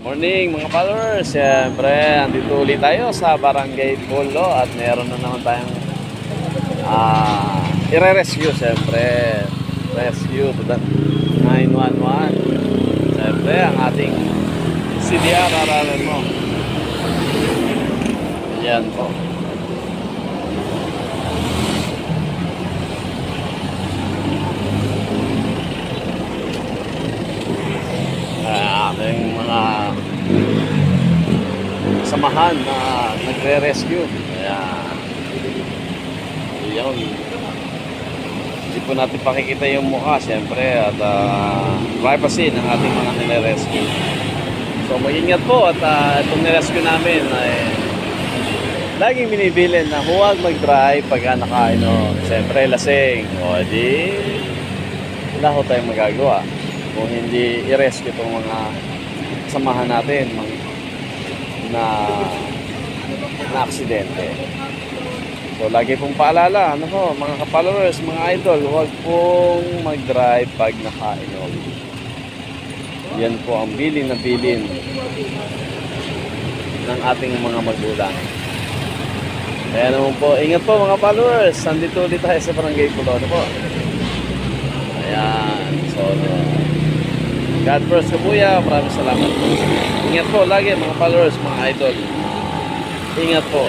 Morning mga followers, siyempre andito ulit tayo sa Barangay Polo at meron na naman tayong i-rescue siyempre. Rescue to the 911. Siyempre ang ating CDR, aralan mo. Yan po. Ating mga samahan na nagre-rescue. Kaya yun, hindi po natin pakikita yung mukha siyempre at privacy ng ating mga nire-rescue. So mag-ingat po at itong nirescue namin ay laging binibilin na huwag mag-drive pagka nakainom. Siyempre lasing. O di wala ho tayong magagawa kung hindi i-rescue itong mga samahan natin na aksidente. So lagi pong paalala, ano po, mga ka-followers, mga idol, huwag pong mag-drive pag nakainom. Yan po ang bilin na bilin ng ating mga magulang. Kaya naman po, ingat po mga followers, nandito ulit tayo sa Barangay Polo. Ano po? Ayan, so God bless ka kuya, maraming salamat po. Ingat po lagi mga followers, mga idol. Ingat po.